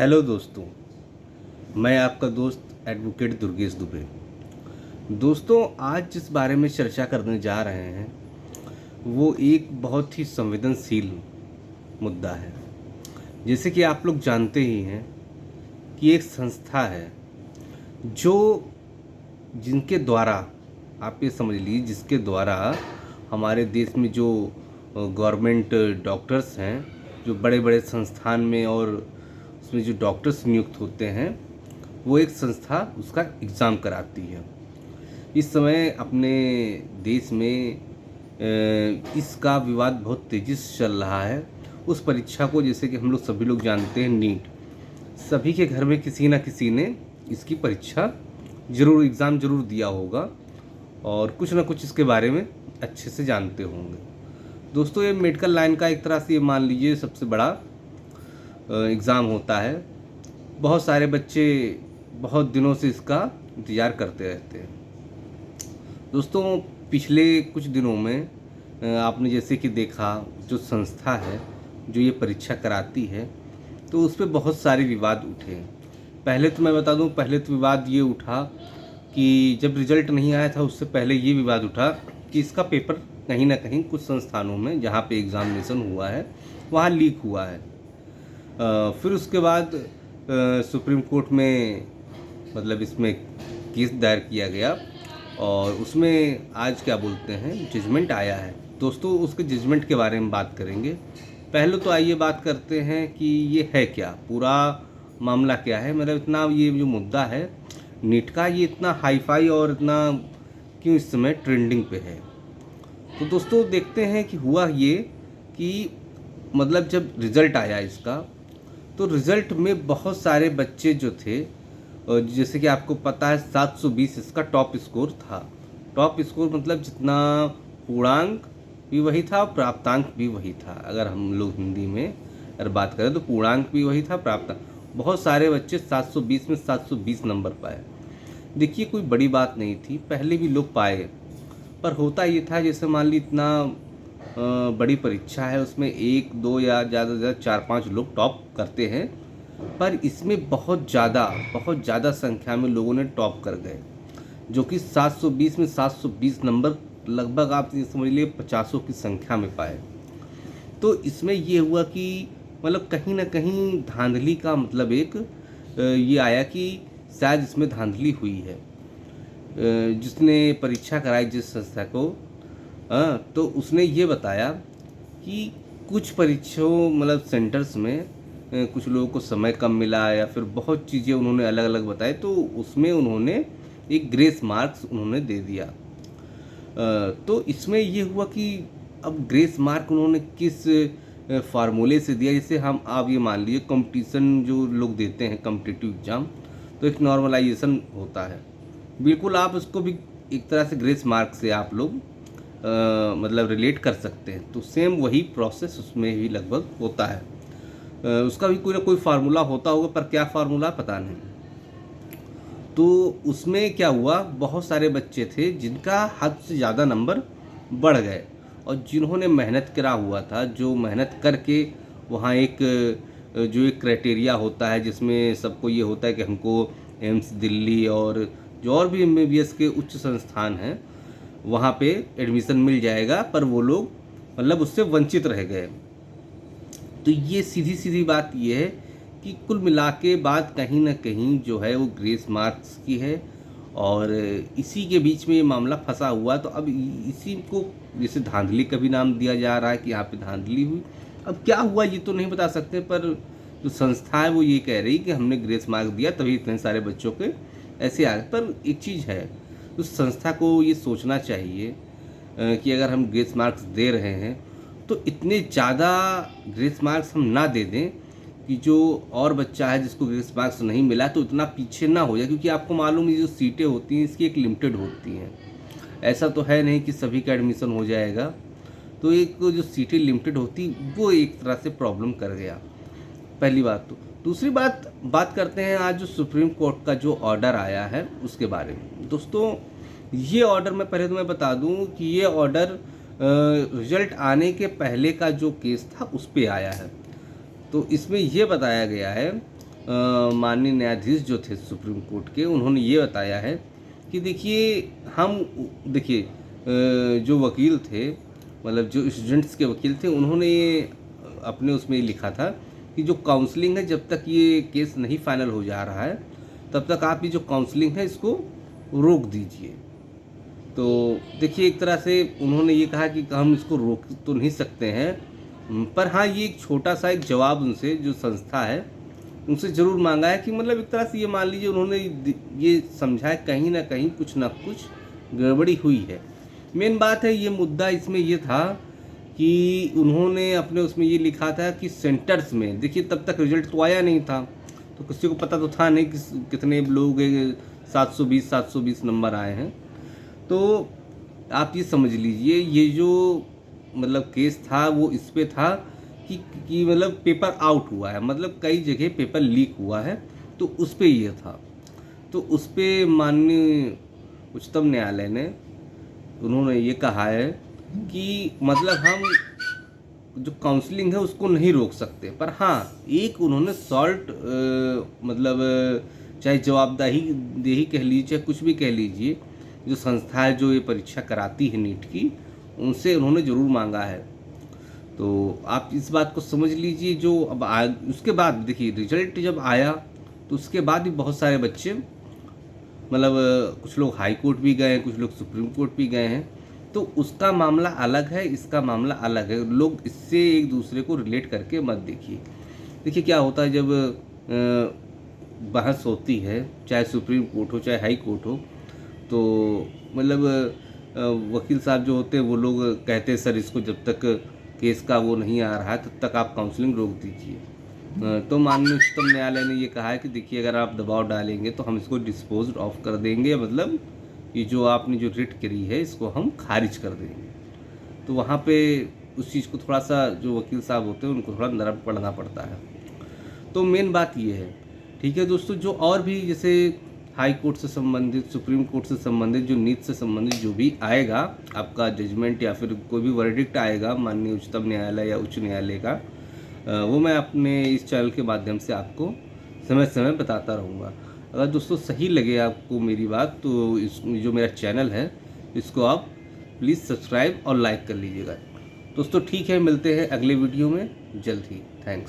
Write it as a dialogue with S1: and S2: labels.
S1: Hello दोस्तों, मैं आपका दोस्त एडवोकेट दुर्गेश दुबे। दोस्तों, आज जिस बारे में चर्चा करने जा रहे हैं वो एक बहुत ही संवेदनशील मुद्दा है। जैसे कि आप लोग जानते ही हैं कि एक संस्था है जो जिनके द्वारा आप ये समझ लीजिए जिसके द्वारा हमारे देश में जो गवर्नमेंट डॉक्टर्स हैं, जो बड़े बड़े संस्थान में और उसमें जो डॉक्टर्स नियुक्त होते हैं, वो एक संस्था उसका एग्ज़ाम कराती है। इस समय अपने देश में इसका विवाद बहुत तेज़ी से चल रहा है। उस परीक्षा को, जैसे कि हम लोग सभी लोग जानते हैं, नीट, सभी के घर में किसी न किसी ने इसकी परीक्षा ज़रूर, एग्ज़ाम ज़रूर दिया होगा और कुछ ना कुछ इसके बारे में अच्छे से जानते होंगे। दोस्तों, ये मेडिकल लाइन का एक तरह से ये मान लीजिए सबसे बड़ा एग्ज़ाम होता है। बहुत सारे बच्चे बहुत दिनों से इसका इंतज़ार करते रहते हैं। दोस्तों, पिछले कुछ दिनों में आपने जैसे कि देखा, जो संस्था है जो ये परीक्षा कराती है, तो उस पर बहुत सारे विवाद उठे। पहले तो मैं बता दूं, पहले तो विवाद ये उठा कि जब रिज़ल्ट नहीं आया था उससे पहले ये विवाद उठा कि इसका पेपर कहीं ना कहीं कुछ संस्थानों में जहाँ पे एग्ज़ामिनेशन हुआ है वहाँ लीक हुआ है। फिर उसके बाद सुप्रीम कोर्ट में मतलब इसमें केस दायर किया गया और उसमें आज क्या बोलते हैं, जजमेंट आया है। दोस्तों, उसके जजमेंट के बारे में बात करेंगे। पहले तो आइए बात करते हैं कि ये है क्या, पूरा मामला क्या है। मतलब इतना ये जो मुद्दा है नीट का, ये इतना हाईफाई और इतना क्यों इस समय ट्रेंडिंग पे है। तो दोस्तों, देखते हैं कि हुआ ये कि मतलब जब रिज़ल्ट आया इसका, तो रिज़ल्ट में बहुत सारे बच्चे जो थे, जैसे कि आपको पता है 720 इसका टॉप स्कोर था। टॉप स्कोर मतलब जितना पूर्णांक भी वही था और प्राप्तांक भी वही था। अगर हम लोग हिंदी में अगर बात करें तो पूर्णांक भी वही था, प्राप्तांक। बहुत सारे बच्चे 720 में 720 नंबर पाए। देखिए, कोई बड़ी बात नहीं थी, पहले भी लोग पाए, पर होता ये था जैसे मान ली इतना बड़ी परीक्षा है, उसमें एक दो या ज़्यादा से ज़्यादा 4-5 लोग टॉप करते हैं, पर इसमें बहुत ज़्यादा संख्या में लोगों ने टॉप कर गए, जो कि 720 में 720 नंबर लगभग आप ये समझ लीजिए 50 की संख्या में पाए। तो इसमें ये हुआ कि मतलब कहीं ना कहीं धांधली का मतलब एक ये आया कि शायद इसमें धांधली हुई है। जिसने परीक्षा कराई जिस संस्था को, तो उसने ये बताया कि कुछ परीक्षाओं मतलब सेंटर्स में कुछ लोगों को समय कम मिला या फिर बहुत चीज़ें उन्होंने अलग अलग बताई, तो उसमें उन्होंने एक ग्रेस मार्क्स उन्होंने दे दिया। तो इसमें ये हुआ कि अब ग्रेस मार्क उन्होंने किस फार्मूले से दिया। जैसे हम आप ये मान लीजिए कंपटीशन जो लोग देते हैं कॉम्पिटिटिव एग्ज़ाम, तो एक नॉर्मलाइजेशन होता है, बिल्कुल आप उसको भी एक तरह से ग्रेस मार्क से आप लोग मतलब रिलेट कर सकते हैं। तो सेम वही प्रोसेस उसमें भी लगभग होता है। उसका भी कोई ना कोई फार्मूला होता होगा, पर क्या फार्मूला पता नहीं। तो उसमें क्या हुआ, बहुत सारे बच्चे थे जिनका हद से ज़्यादा नंबर बढ़ गए, और जिन्होंने मेहनत करा हुआ था, जो मेहनत करके वहाँ एक जो एक क्राइटेरिया होता है जिसमें सबको ये होता है कि हमको एम्स दिल्ली और जो और भी MBBS के उच्च संस्थान हैं वहाँ पे एडमिशन मिल जाएगा, पर वो लोग मतलब उससे वंचित रह गए। तो ये सीधी सीधी बात ये है कि कुल मिला के बात कहीं ना कहीं जो है वो ग्रेस मार्क्स की है, और इसी के बीच में ये मामला फंसा हुआ। तो अब इसी को जैसे धांधली का भी नाम दिया जा रहा है कि यहाँ पे धांधली हुई। अब क्या हुआ ये तो नहीं बता सकते, पर जो संस्था है वो ये कह रही कि हमने ग्रेस मार्क दिया तभी इतने सारे बच्चों के ऐसे आ। पर एक चीज़ है, तो संस्था को ये सोचना चाहिए कि अगर हम ग्रेस मार्क्स दे रहे हैं तो इतने ज़्यादा ग्रेस मार्क्स हम ना दे दें कि जो और बच्चा है जिसको ग्रेस मार्क्स नहीं मिला तो इतना पीछे ना हो जाए। क्योंकि आपको मालूम है जो सीटें होती हैं इसकी एक लिमिटेड होती हैं, ऐसा तो है नहीं कि सभी का एडमिशन हो जाएगा। तो एक जो सीटें लिमिटेड होती वो एक तरह से प्रॉब्लम कर गया, पहली बात। तो दूसरी बात करते हैं आज जो सुप्रीम कोर्ट का जो ऑर्डर आया है उसके बारे में। दोस्तों, ये ऑर्डर मैं पहले तो मैं बता दूं कि ये ऑर्डर रिजल्ट आने के पहले का जो केस था उस पर आया है। तो इसमें ये बताया गया है माननीय न्यायाधीश जो थे सुप्रीम कोर्ट के, उन्होंने ये बताया है कि देखिए जो वकील थे, मतलब जो स्टूडेंट्स के वकील थे, उन्होंने ये अपने उसमें ये लिखा था कि जो काउंसलिंग है, जब तक ये केस नहीं फाइनल हो जा रहा है तब तक आप ये जो काउंसलिंग है इसको रोक दीजिए। तो देखिए, एक तरह से उन्होंने ये कहा कि हम इसको रोक तो नहीं सकते हैं, पर हाँ, ये एक छोटा सा एक जवाब उनसे, जो संस्था है उनसे ज़रूर मांगा है कि मतलब एक तरह से ये मान लीजिए उन्होंने ये समझा है कहीं ना कहीं कुछ ना कुछ गड़बड़ी हुई है। मेन बात है, ये मुद्दा इसमें ये था कि उन्होंने अपने उसमें ये लिखा था कि सेंटर्स में, देखिए तब तक रिजल्ट तो आया नहीं था, तो किसी को पता तो था नहीं कि कितने लोग 720 नंबर आए हैं। तो आप ये समझ लीजिए, ये जो मतलब केस था वो इस पे था कि मतलब पेपर आउट हुआ है, मतलब कई जगह पेपर लीक हुआ है, तो उस पे ये था। तो उस पे माननीय उच्चतम न्यायालय ने, उन्होंने ये कहा है कि मतलब हम जो काउंसलिंग है उसको नहीं रोक सकते, पर हाँ, एक उन्होंने सॉल्ट मतलब चाहे जवाबदेही कह लीजिए, चाहे कुछ भी कह लीजिए, जो संस्था है जो ये परीक्षा कराती है नीट की, उनसे उन्होंने ज़रूर मांगा है। तो आप इस बात को समझ लीजिए। जो अब उसके बाद देखिए, रिजल्ट जब आया तो उसके बाद भी बहुत सारे बच्चे, मतलब कुछ लोग हाई कोर्ट भी गए हैं, कुछ लोग सुप्रीम कोर्ट भी गए हैं। तो उसका मामला अलग है, इसका मामला अलग है। लोग इससे एक दूसरे को रिलेट करके मत देखिए। देखिए क्या होता है, जब बहस होती है, चाहे सुप्रीम कोर्ट हो चाहे हाई कोर्ट हो, तो मतलब वकील साहब जो होते हैं वो लोग कहते हैं सर इसको जब तक केस का वो नहीं आ रहा है तब तक आप काउंसलिंग रोक दीजिए। तो माननीय उच्चतम न्यायालय ने ये कहा है कि देखिए, अगर आप दबाव डालेंगे तो हम इसको डिस्पोज ऑफ कर देंगे, मतलब ये जो आपने जो रिट करी है इसको हम खारिज कर देंगे। तो वहाँ पे उस चीज़ को थोड़ा सा, जो वकील साहब होते हैं उनको थोड़ा नरम पड़ना पड़ता है। तो मेन बात ये है। ठीक है दोस्तों, जो और भी जैसे हाई कोर्ट से संबंधित, सुप्रीम कोर्ट से संबंधित, जो नीट से संबंधित जो भी आएगा आपका जजमेंट या फिर कोई भी वर्डिक्ट आएगा माननीय उच्चतम न्यायालय या उच्च न्यायालय का, वो मैं अपने इस चैनल के माध्यम से आपको समय समय बताता रहूँगा। अगर दोस्तों सही लगे आपको मेरी बात, तो इस जो मेरा चैनल है इसको आप प्लीज़ सब्सक्राइब और लाइक कर लीजिएगा। दोस्तों ठीक है, मिलते हैं अगले वीडियो में जल्द ही। थैंक्स।